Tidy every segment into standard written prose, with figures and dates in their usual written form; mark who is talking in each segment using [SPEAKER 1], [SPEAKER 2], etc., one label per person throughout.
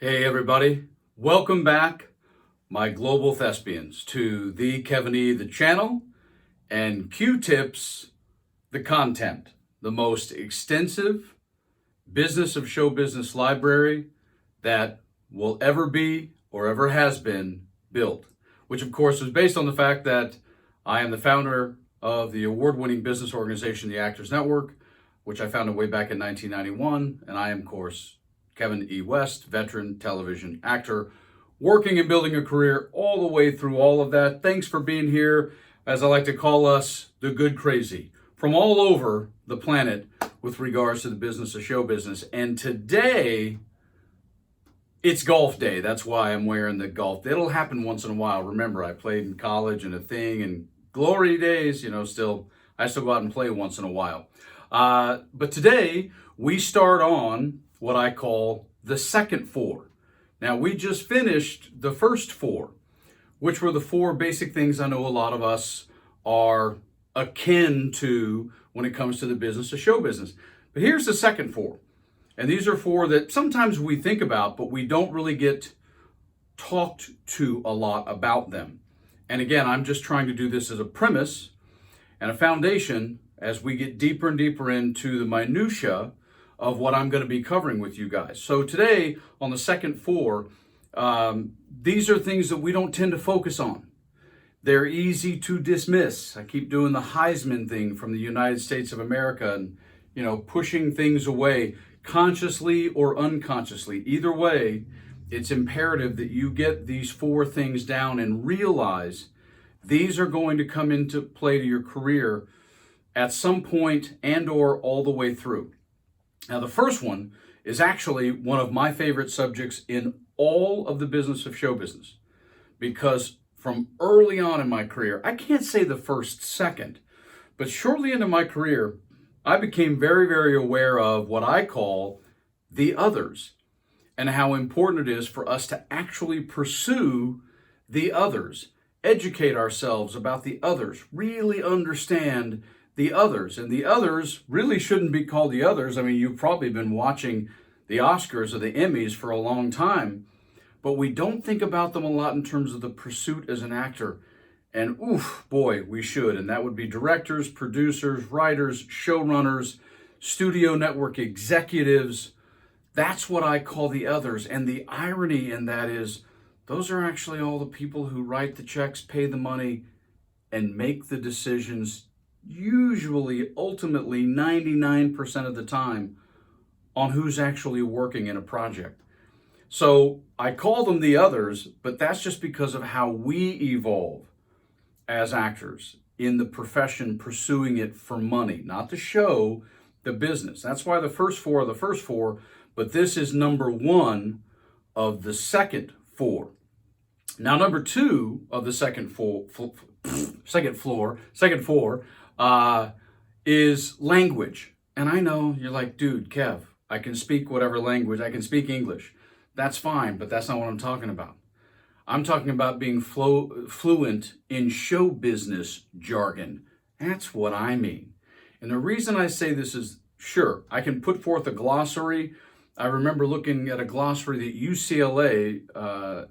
[SPEAKER 1] Hey everybody, welcome back, my global thespians, to the Kevin E, the channel, and Q-Tips, the content, the most extensive business of show business library that will ever be or ever has been built, which of course is based on the fact that I am the founder of the award-winning business organization, the Actors Network, which I founded way back in 1991, and I am, of course, Kevin E. West, veteran television actor, working and building a career all the way through all of that. Thanks for being here, as I like to call us, the good crazy, from all over the planet with regards to the business of show business. And today, it's golf day. That's why I'm wearing the golf. It'll happen once in a while. Remember, I played in college and a thing, and glory days, I still go out and play once in a while. But today, we start on what I call the second four. Now, we just finished the first four, which were the four basic things I know a lot of us are akin to when it comes to the business of show business. But here's the second four. And these are four that sometimes we think about, but we don't really get talked to a lot about them. And again, I'm just trying to do this as a premise and a foundation as we get deeper and deeper into the minutia of what I'm going to be covering with you guys. So today, on the second four, these are things that we don't tend to focus on. They're easy to dismiss. I keep doing the Heisman thing from the United States of America and, pushing things away, consciously or unconsciously. Either way, it's imperative that you get these four things down and realize these are going to come into play to your career at some point and or all the way through. Now, the first one is actually one of my favorite subjects in all of the business of show business, because from early on in my career, I can't say the first second, but shortly into my career, I became very, very aware of what I call the others and how important it is for us to actually pursue the others, educate ourselves about the others, really understand the others. And the others really shouldn't be called the others. I mean, you've probably been watching the Oscars or the Emmys for a long time, but we don't think about them a lot in terms of the pursuit as an actor. And oof, boy, we should. And that would be directors, producers, writers, showrunners, studio network executives. That's what I call the others. And the irony in that is those are actually all the people who write the checks, pay the money, and make the decisions, usually, ultimately, 99% of the time, on who's actually working in a project. So I call them the others, but that's just because of how we evolve as actors in the profession, pursuing it for money, not the show, the business. That's why the first four are the first four, but this is number one of the second four. Now, number two of the second four is language. And I know you're like, dude, Kev, I can speak whatever language, I can speak English. That's fine, but that's not what I'm talking about. I'm talking about being fluent in show business jargon. That's what I mean. And the reason I say this is, sure, I can put forth a glossary. I remember looking at a glossary that UCLA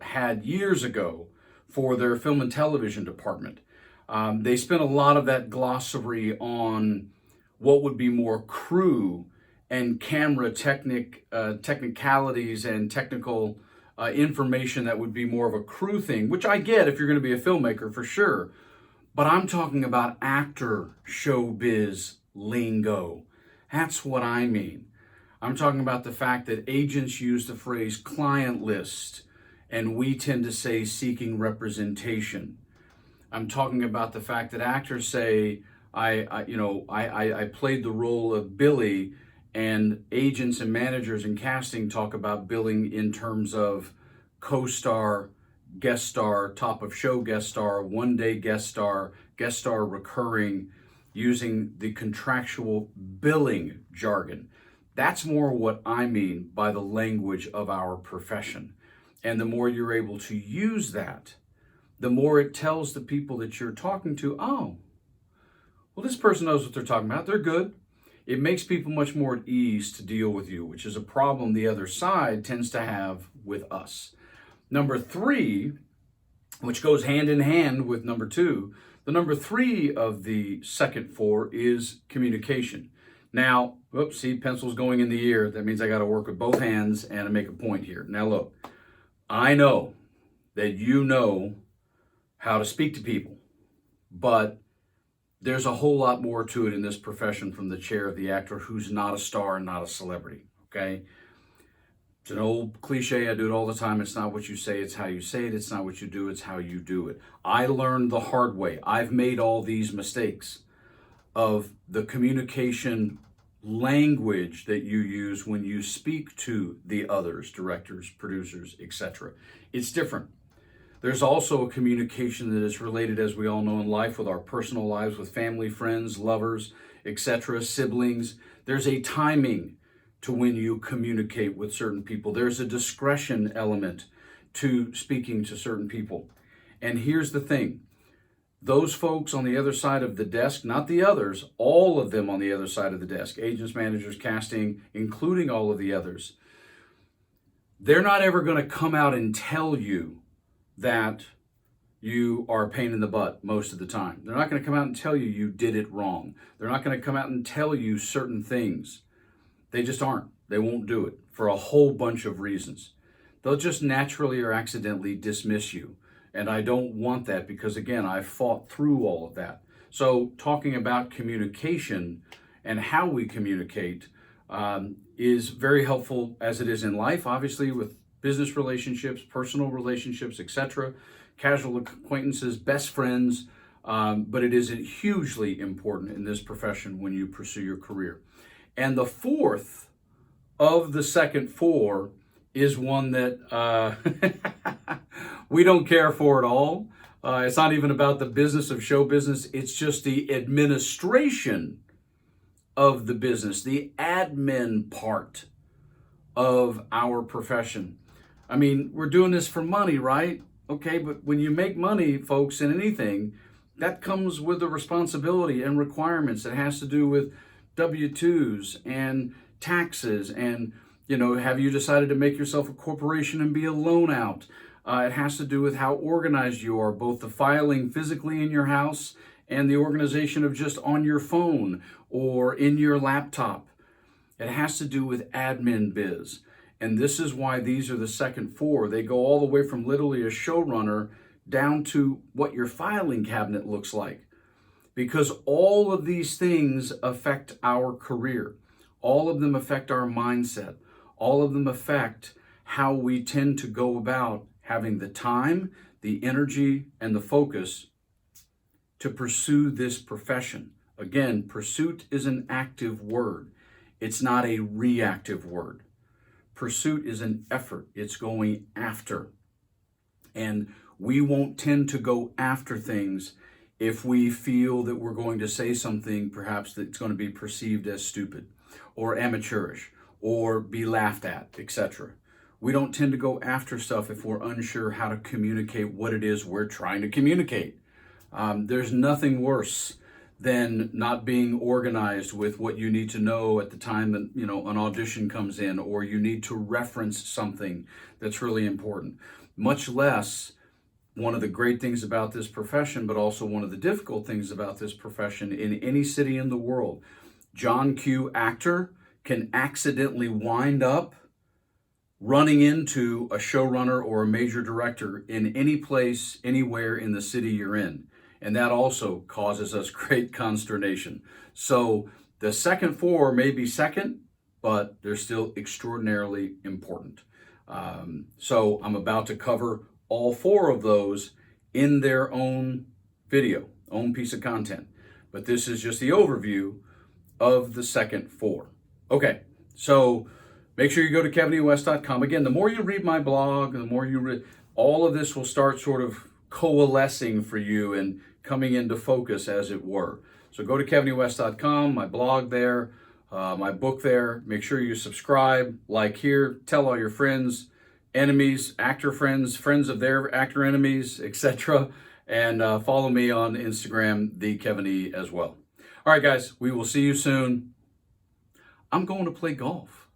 [SPEAKER 1] had years ago for their film and television department. They spent a lot of that glossary on what would be more crew and camera technicalities and technical information that would be more of a crew thing, which I get if you're going to be a filmmaker for sure. But I'm talking about actor showbiz lingo. That's what I mean. I'm talking about the fact that agents use the phrase client list, and we tend to say seeking representation. I'm talking about the fact that actors say, I played the role of Billy, and agents and managers and casting talk about billing in terms of co-star, guest star, top of show guest star, one-day guest star recurring, using the contractual billing jargon. That's more what I mean by the language of our profession. And the more you're able to use that, the more it tells the people that you're talking to, oh, well, this person knows what they're talking about. They're good. it makes people much more at ease to deal with you, which is a problem the other side tends to have with us. Number 3, which goes hand in hand with number 2, the number 3 of the second 4 is communication. Now, oops, see, pencil's going in the ear. That means I got to work with both hands and make a point here. Now look, I know that you know how to speak to people, but there's a whole lot more to it in this profession from the chair of the actor who's not a star and not a celebrity, okay? It's an old cliche, I do it all the time. It's not what you say, it's how you say it. It's not what you do, it's how you do it. I learned the hard way. I've made all these mistakes of the communication language that you use when you speak to the others, directors, producers, etc. It's different. There's also a communication that is related, as we all know in life, with our personal lives, with family, friends, lovers, etc., siblings. There's a timing to when you communicate with certain people. There's a discretion element to speaking to certain people. And here's the thing. Those folks on the other side of the desk, not the others, all of them on the other side of the desk, agents, managers, casting, including all of the others, they're not ever going to come out and tell you that you are a pain in the butt most of the time. They're not going to come out and tell you you did it wrong. They're not going to come out and tell you certain things. They just aren't. They won't do it for a whole bunch of reasons. They'll just naturally or accidentally dismiss you. And I don't want that because, again, I've fought through all of that. So talking about communication and how we communicate is very helpful as it is in life, obviously, with business relationships, personal relationships, etc., casual acquaintances, best friends, but it is hugely important in this profession when you pursue your career. And the 4th of the second 4 is one that we don't care for at all. It's not even about the business of show business. It's just the administration of the business, the admin part of our profession. I mean, we're doing this for money, right? Okay, but when you make money, folks, in anything, that comes with a responsibility and requirements. It has to do with W-2s and taxes and, have you decided to make yourself a corporation and be a loan out? It has to do with how organized you are, both the filing physically in your house and the organization of just on your phone or in your laptop. It has to do with admin biz. And this is why these are the second 4. They go all the way from literally a showrunner down to what your filing cabinet looks like. Because all of these things affect our career. All of them affect our mindset. All of them affect how we tend to go about having the time, the energy, and the focus to pursue this profession. Again, pursuit is an active word. It's not a reactive word. Pursuit is an effort. It's going after. And we won't tend to go after things if we feel that we're going to say something perhaps that's going to be perceived as stupid or amateurish or be laughed at, etc. We don't tend to go after stuff if we're unsure how to communicate what it is we're trying to communicate. There's nothing worse than not being organized with what you need to know at the time that an audition comes in, or you need to reference something that's really important. Much less one of the great things about this profession, but also one of the difficult things about this profession in any city in the world. John Q. actor can accidentally wind up running into a showrunner or a major director in any place, anywhere in the city you're in. And that also causes us great consternation. So the second 4 may be second, but they're still extraordinarily important. So I'm about to cover all 4 of those in their own video, own piece of content. But this is just the overview of the second 4. Okay, so make sure you go to kevinewest.com. Again, the more you read my blog, the more you read, all of this will start sort of coalescing for you and coming into focus, as it were. So go to kevinewest.com, my blog there, my book there. Make sure you subscribe, like here, tell all your friends, enemies, actor friends, friends of their actor enemies, etc. And follow me on Instagram, the Kevin E, as well. All right, guys, we will see you soon. I'm going to play golf.